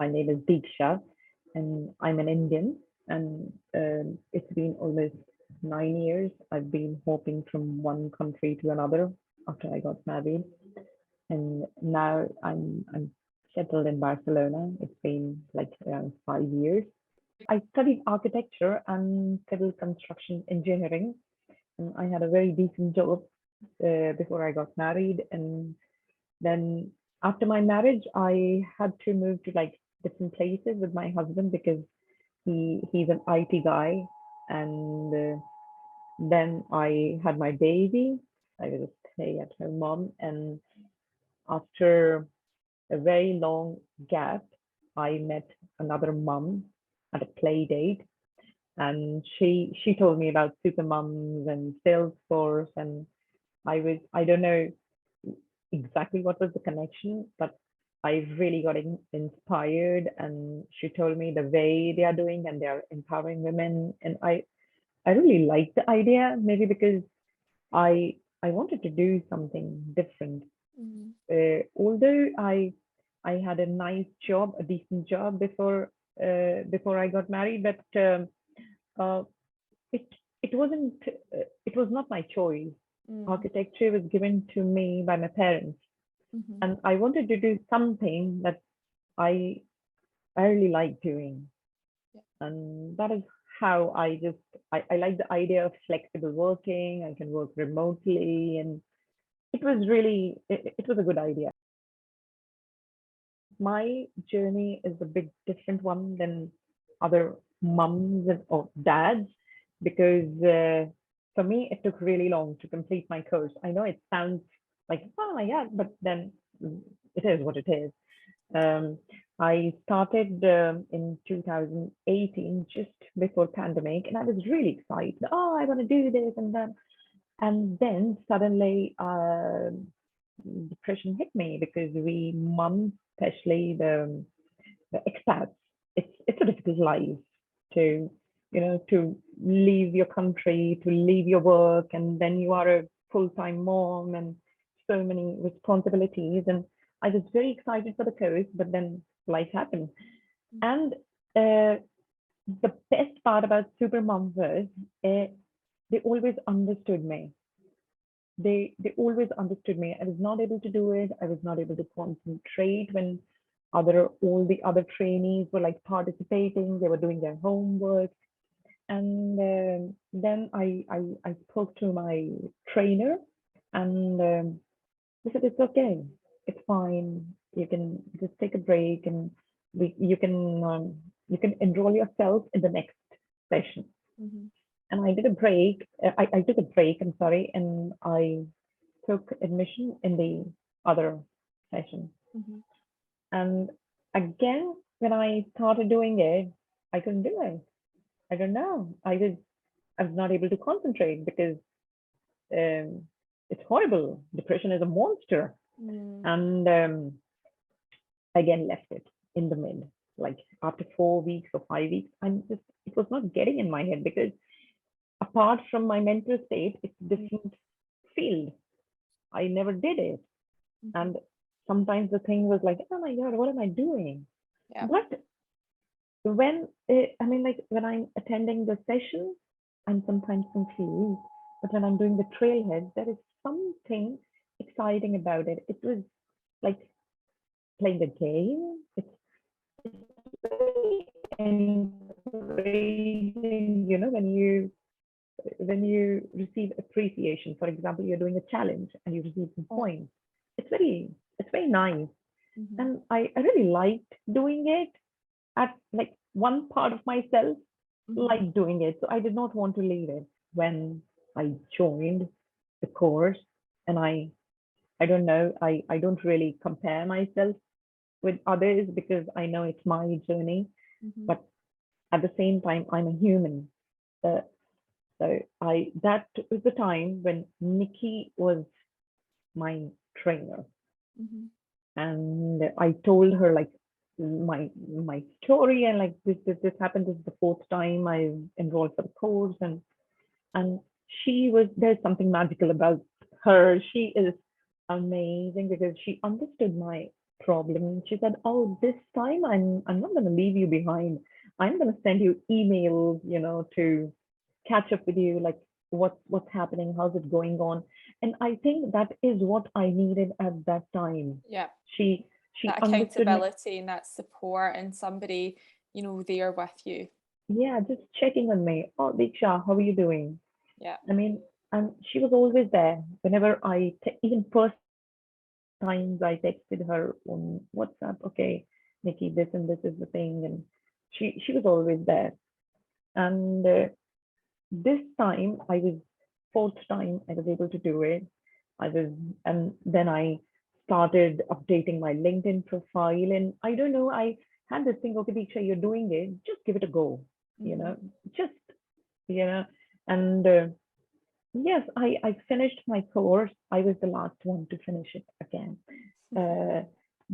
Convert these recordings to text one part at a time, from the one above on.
My name is Deeksha, and I'm an Indian. And it's been almost 9 years. I've been hopping from one country to another after I got married, and now I'm settled in Barcelona. It's been like around 5 years. I studied architecture and civil construction engineering, and I had a very decent job before I got married. And then after my marriage, I had to move to like different places with my husband because he's an IT guy. And then I had my baby. I was a stay-at-home mom, and after a very long gap, I met another mom at a play date, and she told me about Supermums and Salesforce, and I don't know exactly what was the connection, but I really got inspired. And she told me the way they are doing and they are empowering women, and I really liked the idea. Maybe because I wanted to do something different. Mhm. Although I had a nice job, a decent job before I got married, but uh, it it wasn't it was not my choice. Mm. Architecture was given to me by my parents, Mhm. and I wanted to do something that I I really like doing, Yeah. and that is how I like the idea of flexible working. I can work remotely, and it was a good idea. My journey is a bit different one than other mums or dads because for me it took really long to complete my course. I know it sounds like oh my god, but then it is what it is. Um, I started in 2018, just before pandemic, and I was really excited. Oh, I want to do this and that. And then suddenly, depression hit me because we moms, especially the expats, it's a difficult life to to leave your country, to leave your work, and then you are a full-time mom and so many responsibilities. And I was very excited for the course, but then life happened. Mm. And the best part about Supermom was they always understood me. They always understood me. I was not able to do it. I was not able to concentrate when other all the other trainees were like participating. They were doing their homework. And then I spoke to my trainer, and they said it's okay, it's fine. You can just take a break, and you can enroll yourself in the next session. Mhm. And I did a break. I took a break. I'm sorry, and I took admission in the other session. Mhm. And again, when I started doing it, I couldn't do it. I don't know. I was not able to concentrate because um, it's horrible. Depression is a monster. Mm. And again, left it in the mid. Like after 4 weeks or 5 weeks, it was not getting in my head because apart from my mental state, it's a Mm. different field. I never did it. Mhm. And sometimes the thing was like, oh my God, what am I doing? Yeah. But I mean, like when I'm attending the session, I'm sometimes confused. But when I'm doing the trailhead, there is something exciting about it. It was like playing a game. It's very encouraging, when you receive appreciation. For example, you're doing a challenge and you receive some Yeah. points. It's very nice. Mhm. And I really liked doing it. At like one part of myself Mhm. liked doing it. So I did not want to leave it. When I joined the course, and I don't know, I don't really compare myself with others because I know it's my journey, Mhm. but at the same time I'm a human. Uh, so I that was the time when Nikki was my trainer, Mhm. and I told her like my story, and like this happened. This is the fourth time I enrolled for the course, and there's something magical about her. She is amazing because she understood my problem. She said, "Oh, this time I'm not going to leave you behind. I'm going to send you emails, to catch up with you, like what's happening, how's it going on." And I think that is what I needed at that time. Yeah. She That understood me. accountability and that support and somebody, there with you. Yeah, just checking on me. "Oh, Deeksha, how are you doing?" Yeah. I mean, and she was always there whenever even first times I texted her on WhatsApp, "Okay, Nikki, this and this is the thing," and she was always there. And this time, I was fourth time I was able to do it. I was, and then I started updating my LinkedIn profile, and I don't know, I had this thing, "Okay, Deeksha, you're doing it, just give it a go, you Mm-hmm. know, just you know, and yes, I finished my course. I was the last one to finish it again. Uh,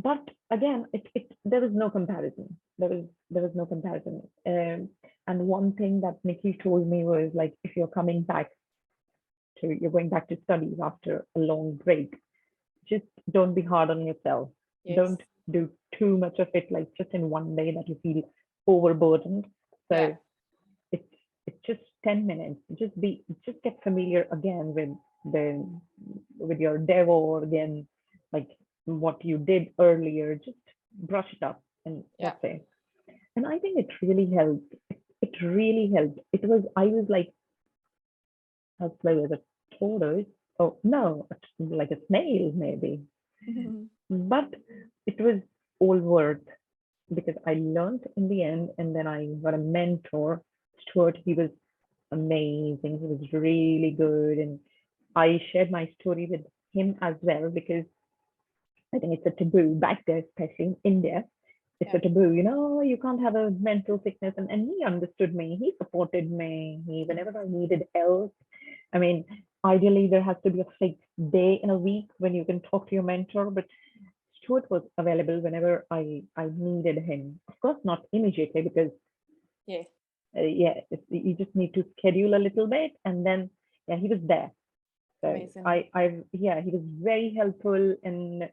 but again, it there was no comparison. There was no comparison. And one thing that Nikki told me was, like, if you're going back to studies after a long break, just don't be hard on yourself. Yes. Don't do too much of it, like just in one day that you feel overburdened. Yeah. So it's it's just 10 minutes. Just get familiar again the with your devo again, like what you did earlier. Just brush it up, and Yeah. that's it. And I think it really helped. It really helped. I was like as slow as a tortoise. Oh no, like a snail maybe. But it was all worth, because I learned in the end, and then I got a mentor, Stuart. He was amazing. He was really good. And I shared my story with him as well, because I think it's a taboo back there, especially in India. It's Yeah. a taboo, you can't have a mental sickness. And he understood me. He supported me. Whenever I needed help, I mean, ideally, there has to be a fixed day in a week when you can talk to your mentor. But Stuart was available whenever I needed him. Of course, not immediately, because Yeah. yeah, you just need to schedule a little bit, and then yeah, he was there. So Amazing. yeah, he was very helpful. And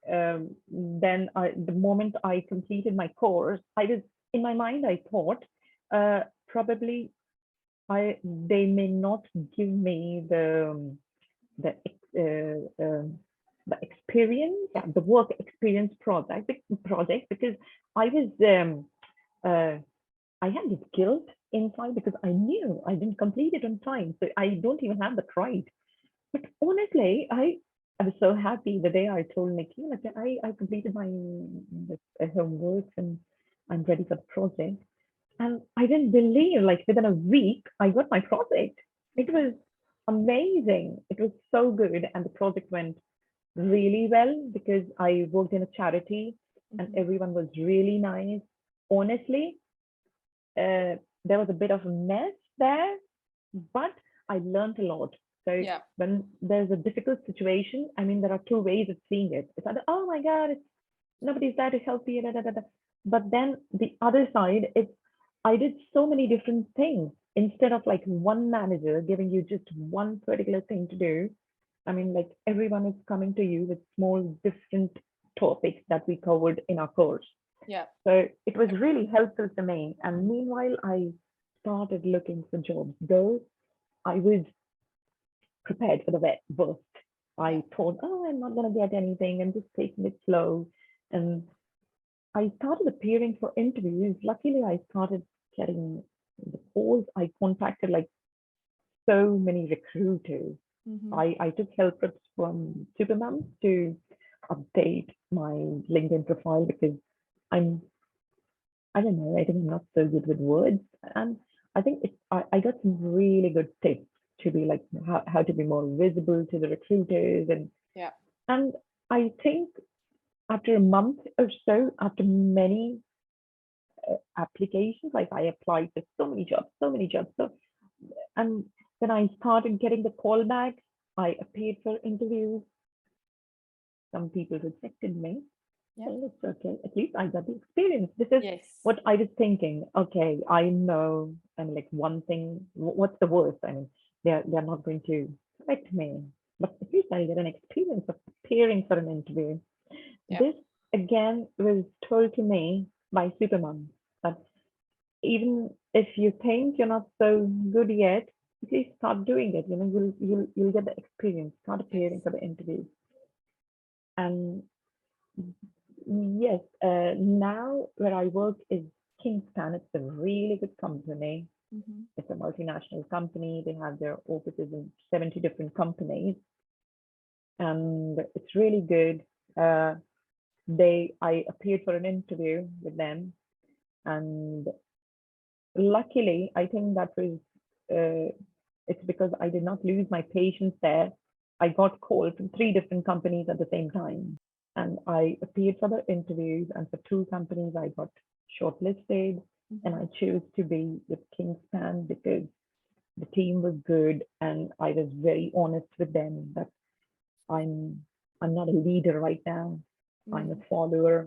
then the moment I completed my course, I was in my mind, I thought, probably they may not give me the the experience, yeah, the work experience project, because I was uh, I had this guilt inside, because I knew I didn't complete it on time, so I don't even have the pride. But honestly, I was so happy the day I told Nikki, like, I completed my homework, and I'm ready for the project. And I didn't believe, like, within a week, I got my project. It was amazing. It was so good. And the project went really well, because I worked in a charity, and Mm-hmm. everyone was really nice. Honestly, there was a bit of a mess there, but I learned a lot. So Yeah. when there's a difficult situation, I mean, there are two ways of seeing it. It's either, "Oh my God, nobody's there to help you," da, da, da, da. But then the other side, I did so many different things. Instead of like one manager giving you just one particular thing to do, I mean, like, everyone is coming to you with small different topics that we covered in our course. Yeah. So it was really helpful to me. And meanwhile, I started looking for jobs, though I was prepared for the worst. Yeah. I thought, "Oh, I'm not going to get anything. I'm just taking it slow." And I started appearing for interviews. Luckily, I started getting the calls. I contacted like so many recruiters. Mm-hmm. I took help from Supermums to update my LinkedIn profile, because I'm I don't know, I think I'm not so good with words. And I think I got some really good tips to be like how to be more visible to the recruiters. Yeah. And I think after a month or so, after many applications, like I applied for so many jobs, so many jobs. So, and then I started getting the callbacks. I appeared for interviews. Some people rejected me. Yeah. So it's okay. At least I got the experience. This is Yes. what I was thinking. Okay, I know. And like one thing, what's the worst? I mean, they're not going to select me, but at least I get an experience of preparing for an interview. Yeah. This again was told to me by Supermums that even if you think you're not so good yet, please start doing it. You'll get the experience. Start Yes. appearing for the interviews. And yes, now where I work is Kingspan. It's a really good company. Mm-hmm. It's a multinational company. They have their offices in 70 different companies, and it's really good. I appeared for an interview with them, and luckily, I think that was it's because I did not lose my patience there. I got called from 3 different companies at the same time, and I appeared for the interviews, and for 2 companies I got shortlisted, and Mm-hmm. I chose to be with Kingspan because the team was good, and I was very honest with them that I'm I'm not a leader right now. I'm a Mm. follower,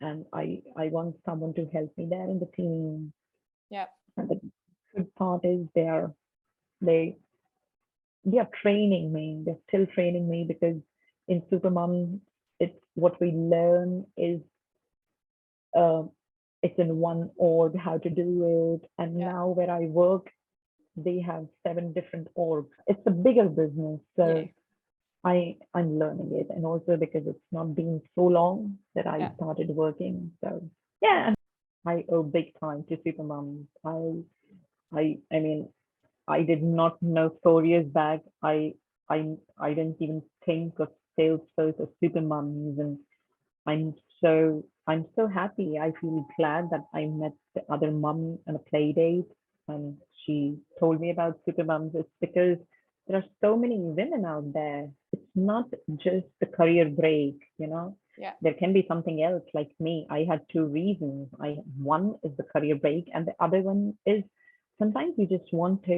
and I want someone to help me there in the team. Yeah. And the good part is they they are training me. They're still training me because in Supermom, it's what we learn is uh, it's in one org how to do it. And Yeah. now where I work, they have 7 different orgs. It's a bigger business, Yeah. so I'm learning it, and also because it's not been so long that I Yeah. started working. So yeah, and I owe big time to Supermom. I mean, I did not know 4 years back. I didn't even think of Salesforce or Supermums, and I'm so happy. I feel glad that I met the other mum on a play date, and she told me about Supermums. It's because there are so many women out there. It's not just the career break. Yeah. There can be something else like me. I had 2 reasons. One is the career break, and the other one is sometimes you just want to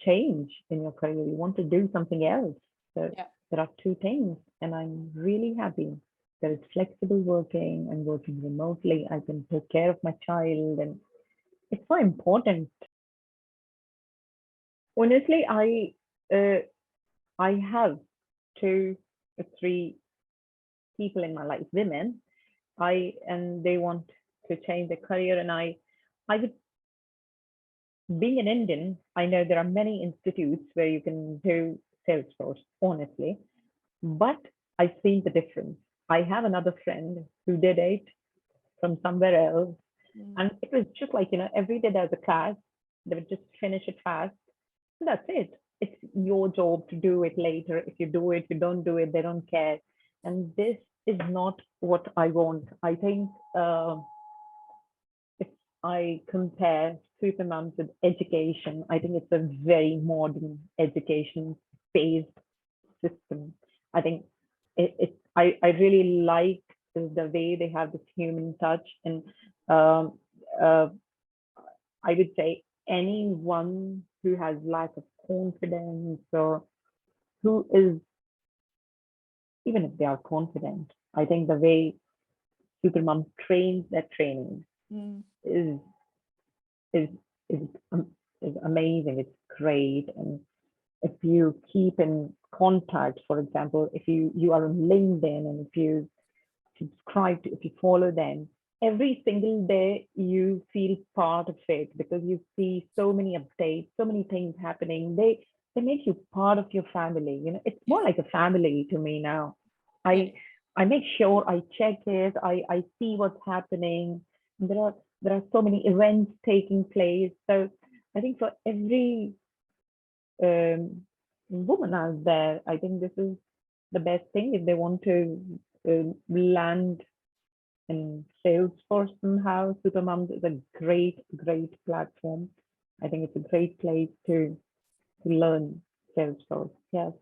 change in your career. You want to do something else. So Yeah. there are 2 things, and I'm really happy. There is flexible working and working remotely. I can take care of my child, and it's so important. Honestly, uh, I have 2 or 3 people in my life, women. And they want to change their career, and I would, being an Indian, I know there are many institutes where you can do Salesforce, honestly, but I see the difference. I have another friend who did it from somewhere else. Mm. And it was just like, every day there's a class, they would just finish it fast. And that's it. It's your job to do it later. If you do it, you don't do it, they don't care. And this is not what I want. I think if I compare Supermums with education, I think it's a very modern education based system. I think I really like the way they have this human touch, and um, uh, I would say anyone who has lack of confidence, or who is, even if they are confident, I think the way Supermom trains their training Mm. is is is um, is amazing. It's great. And if you keep in contact, for example, if you are on LinkedIn, and if you subscribe to, if you follow them, every single day you feel part of it because you see so many updates, so many things happening. They make you part of your family. It's Yeah. more like a family to me now. Yeah. I make sure I check it. I see what's happening. There are so many events taking place. So I think for every um, woman out there, I think this is the best thing if they want to land in Salesforce somehow. Supermoms is a great, great platform. I think it's a great place to learn Salesforce. Yes.